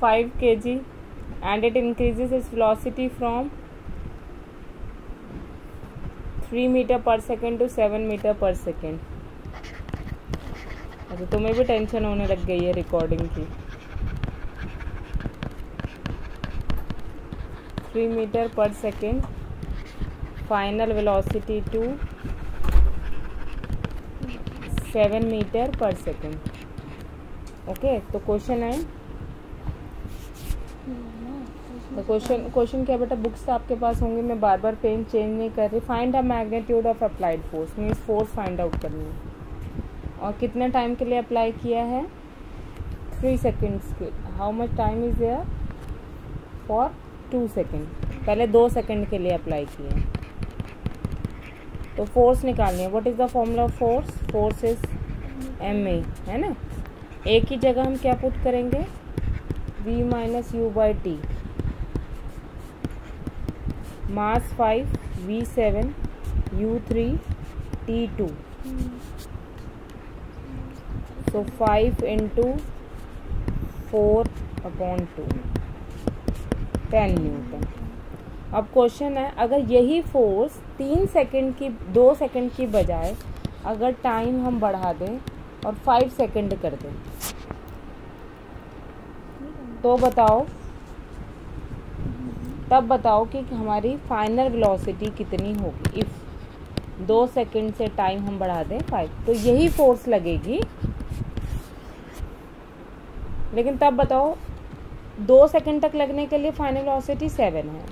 5 kg and it increases its velocity from 3 metre per second to 7 metre per second. अच्छा, तुम्हें भी tension होने लग गई है रिकॉर्डिंग की। 3 metre per second, final velocity to 7 metre per second. Okay, तो क्वेश्चन है, तो क्वेश्चन क्या बेटा, बुक्स तो आपके पास होंगे, मैं बार बार पेन चेंज नहीं कर रही। Find the magnitude of applied force, means force find out करनी है। और कितने टाइम के लिए अप्लाई किया है? 3 सेकेंड्स के। How much time is there? For 2 second. पहले 2 सेकेंड के लिए अप्लाई किए हैं। तो फोर्स निकालनी है। What is the formula of force? Force is ma, है ना। एक ही जगह हम क्या पुट करेंगे? v minus you by T. Mass 5, v7, u3, t2। So 5 into 4/2, 10 Newton. अब क्वेश्चन है, अगर यही फोर्स 3 सेकेंड की, 2 सेकेंड की बजाय अगर टाइम हम बढ़ा दें और 5 सेकेंड कर दें, तो बताओ, तब बताओ कि हमारी फाइनल वेलोसिटी कितनी होगी। इफ़ 2 सेकेंड से टाइम हम बढ़ा दें 5, तो यही फोर्स लगेगी। लेकिन तब बताओ 2 सेकेंड तक लगने के लिए फाइनल वेलोसिटी 7 है,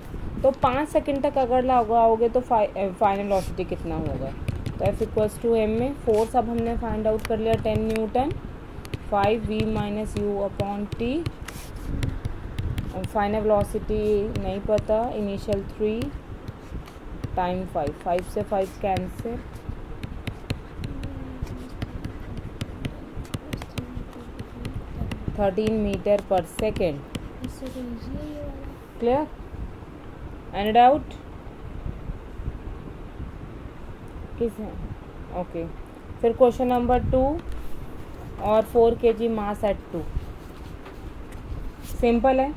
तो 5 सेकेंड तक अगर लगाओगे तो फाइनल वेलोसिटी कितना होगा? तो F इक्वल्स टू m में फोर्स अब हमने फाइंड आउट कर लिया 10 Newton, 5 v minus you upon T. Final velocity नहीं पता, इनिशियल 3 टाइम 5, 5 से 5 cancel, 13 metre per second. Clear? Any doubt? किस है? ओके, फिर क्वेश्चन नंबर 2 और 4 kg मास एट 2। सिंपल है।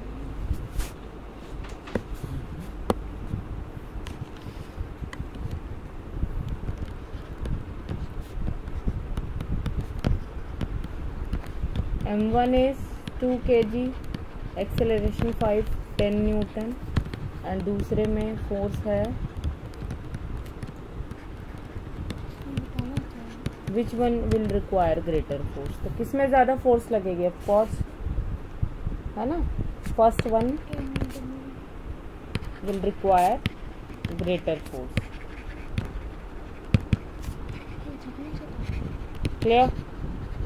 m1 is 2 kg, acceleration 5, 10 Newton, and दूसरे में फोर्स है, which one will require greater force? तो किस में ज़्यादा फोर्स लगेगी? ऑफ कोर्स, है ना, first one will require greater force. Clear?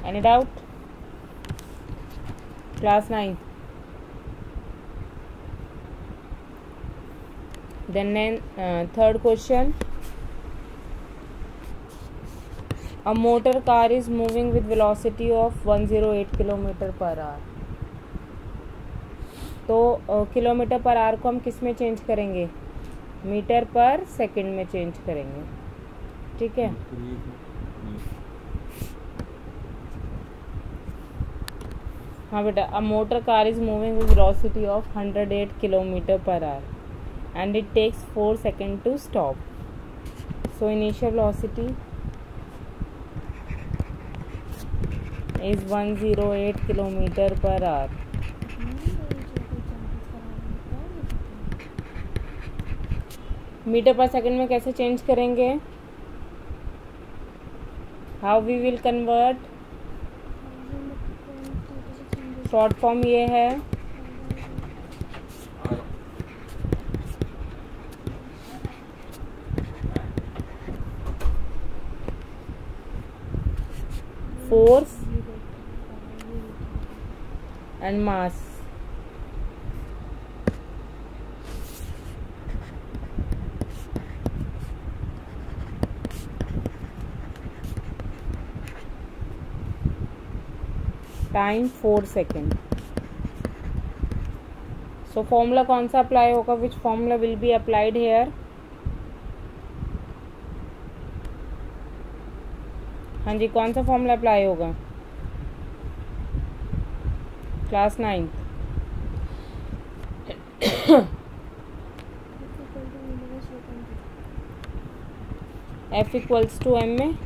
Any doubt? Class 9. Then third question. A motor car is moving with velocity of 108 km per hour. तो kilometre per our को हम किस में चेंज करेंगे? Metre पर second में चेंज करेंगे। ठीक है, हाँ बेटा। A motor car is moving with velocity of 108 kilometre per hour and it takes 4 second to stop. So initial velocity is 108 kilometre per hour. Metre per second में कैसे चेंज करेंगे? How we will convert? Short form ये है, force and mass. Time 4 second. So formula कौन सा apply होगा? Which formula will be applied here? हाँ जी, कौन सा फॉर्मूला अप्लाई होगा? Class 9th। F equals to M में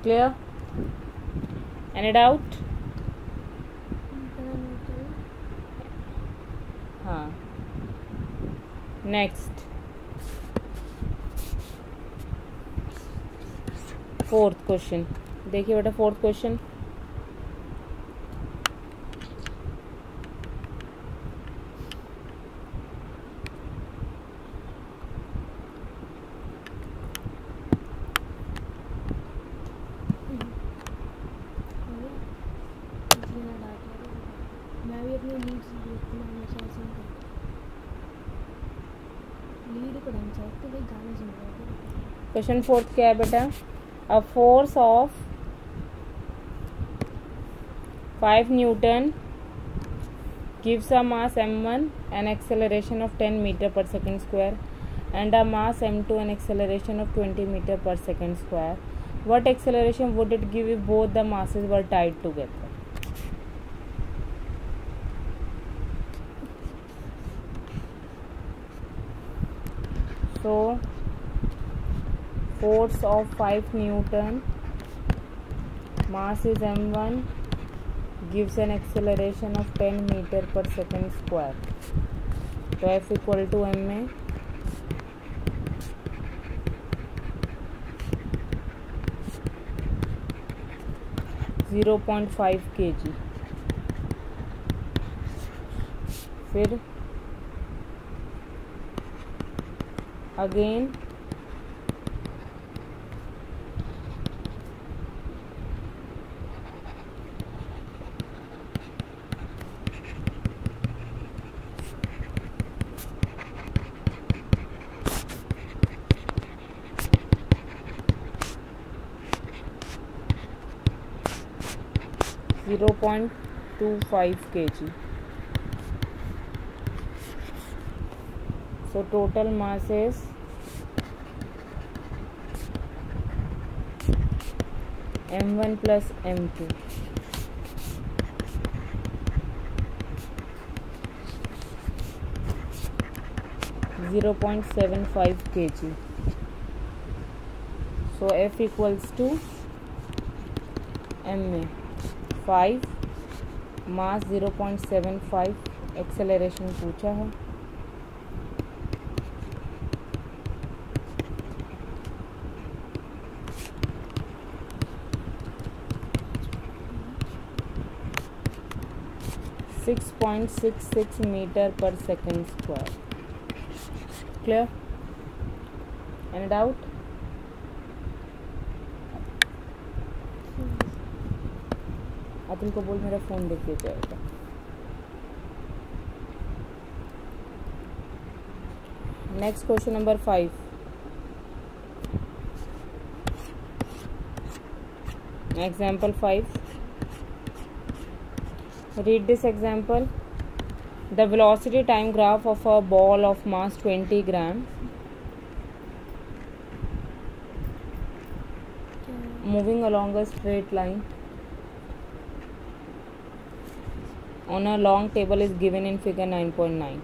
clear? Any doubt? हाँ, next 4th क्वेश्चन देखिए बेटा। 4th क्वेश्चन, क्वेश्चन 4th क्या है बेटा? A force of 5 newton gives a mass m1 an acceleration of 10 meter per second square and a mass m2 an acceleration of 20 meter per second square. What acceleration would it give if both the masses were tied together? So force of 5 Newton, mass is m1, gives an acceleration of 10 meter per second square. So F equal to m में 0.5 kg। फिर again (0.25 kg। So total mass is m1 plus m2 . 0.75 kg। So F equals to m में 5, मास 0.75, acceleration पूछा है। (6.66 metre per second square. Clear? Any doubt? Atul को बोल मेरा phone देख के जाएगा। Next question number 5। Example 5। Read this example. The velocity time graph of a ball of mass 20 gram moving along a straight line on a long table is given in figure 9.9.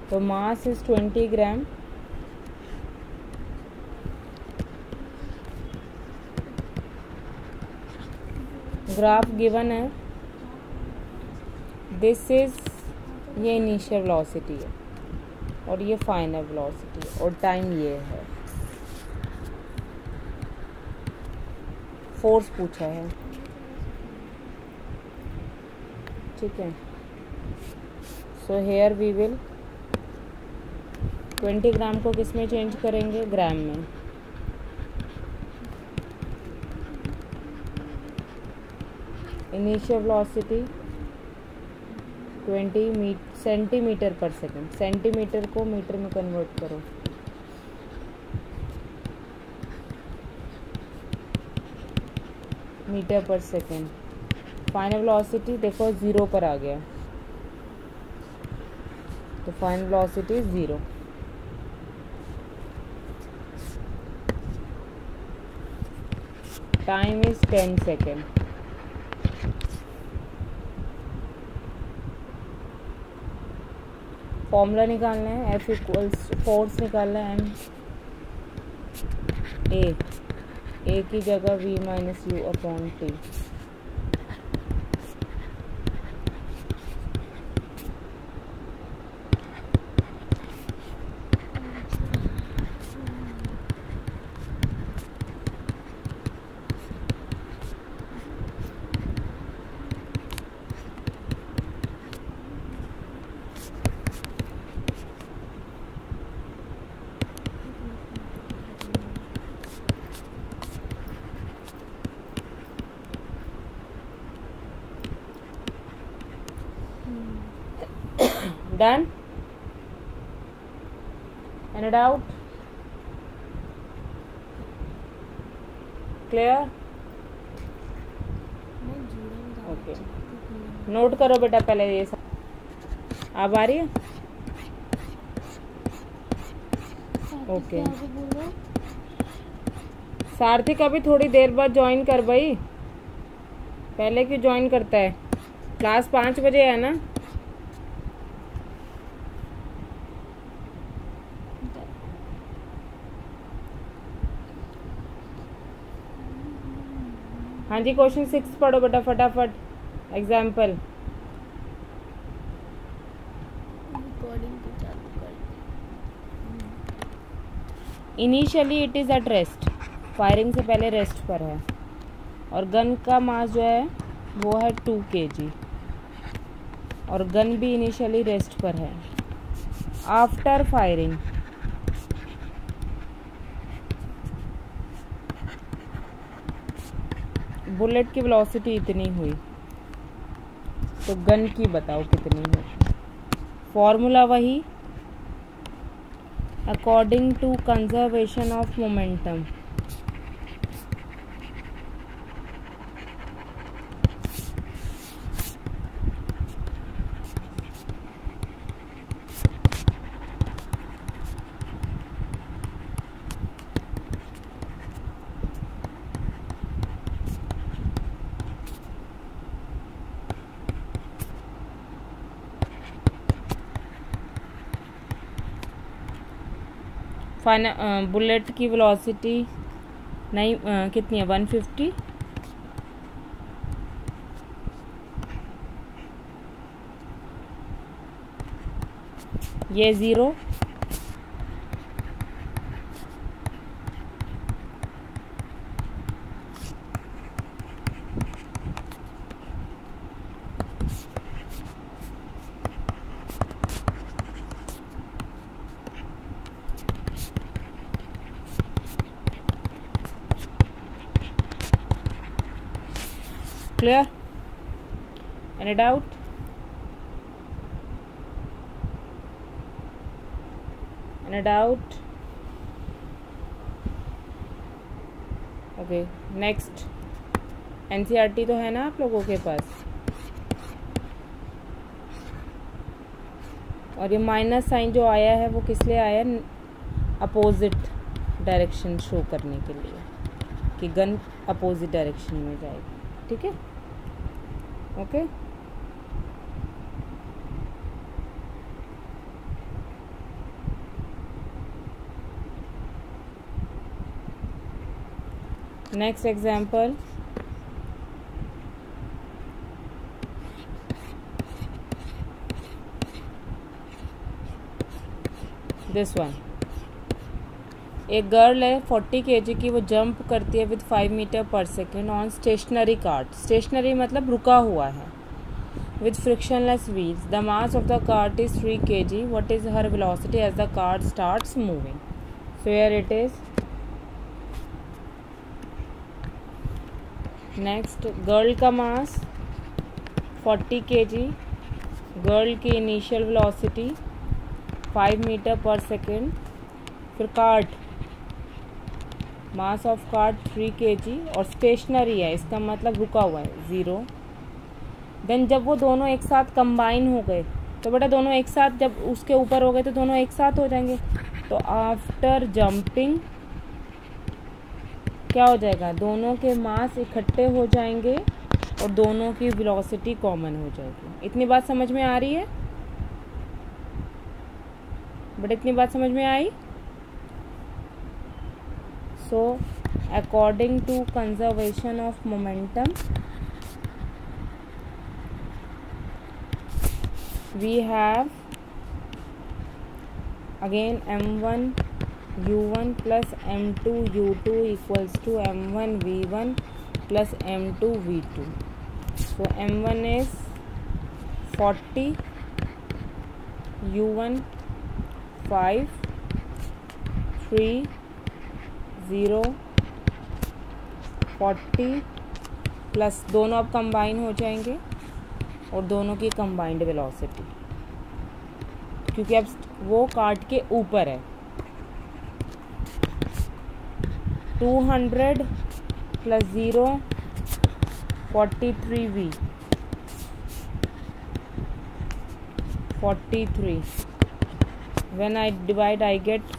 So mass is 20 gram, graph given है। This is, ये initial velocity है और ये final velocity है और time ये है। Force पूछा है, ठीक है। सो हेयर वी विल 20 ग्राम को किस में चेंज करेंगे? ग्राम में। इनिशियल वेलोसिटी 20 सेंटीमीटर पर सेकेंड। सेंटीमीटर को मीटर में कन्वर्ट करो। Metre per second. Final velocity देखो 0 पर आ गया, तो final velocity 0। Time is 10 second. Formula निकालना है, F इक्वल्स फोर्स निकालना है, ए की जगह V minus you upon T. Done? Any doubt? Clear? Okay, note करो बेटा पहले ये सब। अब आ रही है? ओके। सारथी का भी थोड़ी देर बाद ज्वाइन कर भाई, पहले क्यों ज्वाइन करता है? क्लास 5 बजे है ना? हाँ जी, क्वेश्चन 6 पढ़ो बेटा फटाफट। Example. Initially it is at rest, firing से पहले रेस्ट पर है, और गन का मास जो है वो है 2 kg, और गन भी इनिशियली रेस्ट पर है। आफ्टर फायरिंग बुलेट की वेलोसिटी इतनी हुई, तो गन की बताओ कितनी हुई। फॉर्मूला वही, according to conservation of momentum. Final bullet की वेलोसिटी नहीं कितनी है, 150। ये 0, clear? Any doubt? Any doubt? Okay, next. NCERT तो है ना आप लोगों के पास, और ये माइनस साइन जो आया है वो किस लिए आया? अपोजिट डायरेक्शन शो करने के लिए कि गन अपोजिट डायरेक्शन में जाएगी। ठीक है, okay. Next example. This one, एक गर्ल है 40 kg की, वो जंप करती है with 5 metre per second on stationary cart. Stationary मतलब रुका हुआ है, with frictionless wheels. The mass of the cart is 3 kg। What is her velocity as the cart starts moving? So here it is. Next, girl का mass 40 kg, girl की initial velocity 5 metre per second, फिर cart mass of cart 3 kg और stationery है, इसका मतलब रुका हुआ है 0। देन जब वो दोनों एक साथ कंबाइन हो गए तो बेटा दोनों एक साथ जब उसके ऊपर हो गए तो दोनों एक साथ हो जाएंगे। तो आफ्टर जंपिंग क्या हो जाएगा, दोनों के मास इकट्ठे हो जाएंगे और दोनों की वेलोसिटी कॉमन हो जाएगी। इतनी बात समझ में आ रही है बट इतनी बात समझ में आई। So according to conservation of momentum we have again m1 u1 plus m2 u2 equals to m1 v1 plus m2 v2. So m1 is 40, u1 5, 3, 0, 40 plus दोनों अब कंबाइन हो जाएंगे और दोनों की कंबाइंड वेलोसिटी, क्योंकि अब वो कार्ट के ऊपर है। 200 plus 0 43v 43 when I divide I get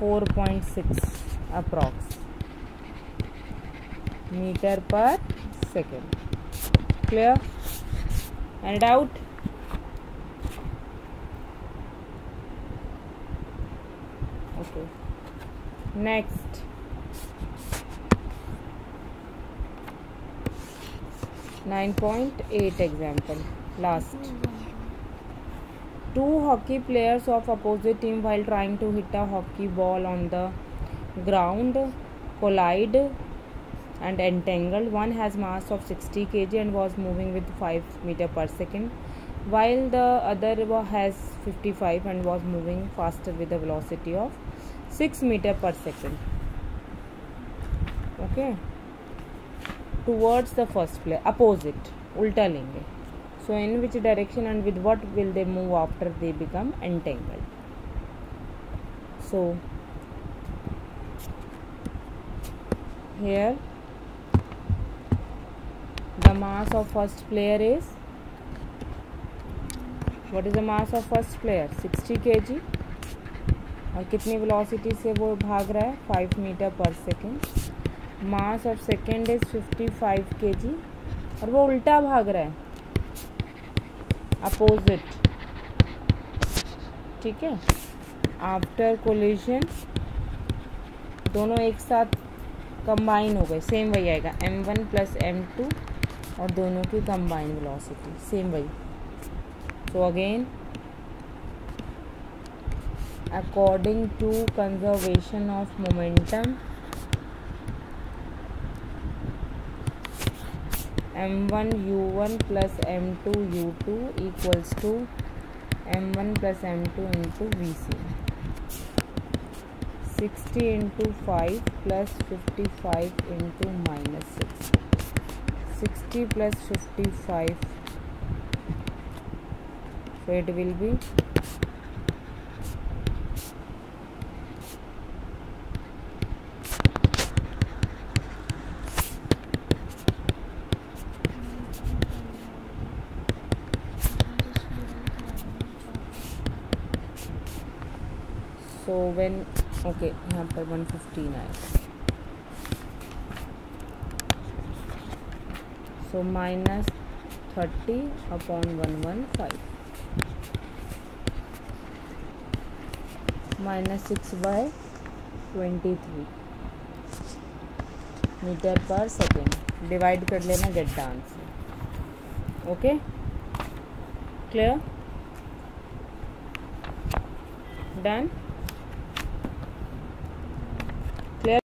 4.6 approx meter per second. Clear? Any doubt? Okay, next 9.8 example, last. Two hockey players of opposite team while trying to hit a hockey ball on the ground collide and entangled. One has mass of 60 kg and was moving with 5 meter per second, while the other has 55 and was moving faster with a velocity of 6 meter per second. Okay, towards the first player, opposite, उल्टा लेंगे. So in which direction and with what will they move after they become entangled? So here the mass of first player is, what is the mass of first player? 60 kg और कितनी velocity से वो भाग रहा है? 5 metre per second. Mass of second is 55 kg और वो उल्टा भाग रहा है, अपोजिट. ठीक है. आफ्टर कोलिजन दोनों एक साथ कंबाइन हो गए, सेम वही आएगा m1 प्लस m2 और दोनों की कंबाइन वेलोसिटी सेम वही. So again according to conservation of momentum m1 u1 plus m2 u2 equals to m1 plus m2 into vc. 60 into 5 plus 55 into minus 6. 60 plus 55, so it will be so when okay यहाँ पर 115 आएगा. So minus 30 upon 115 minus 6 by 23 metre per second. Divide कर लेना, get the answer. Okay, clear, done.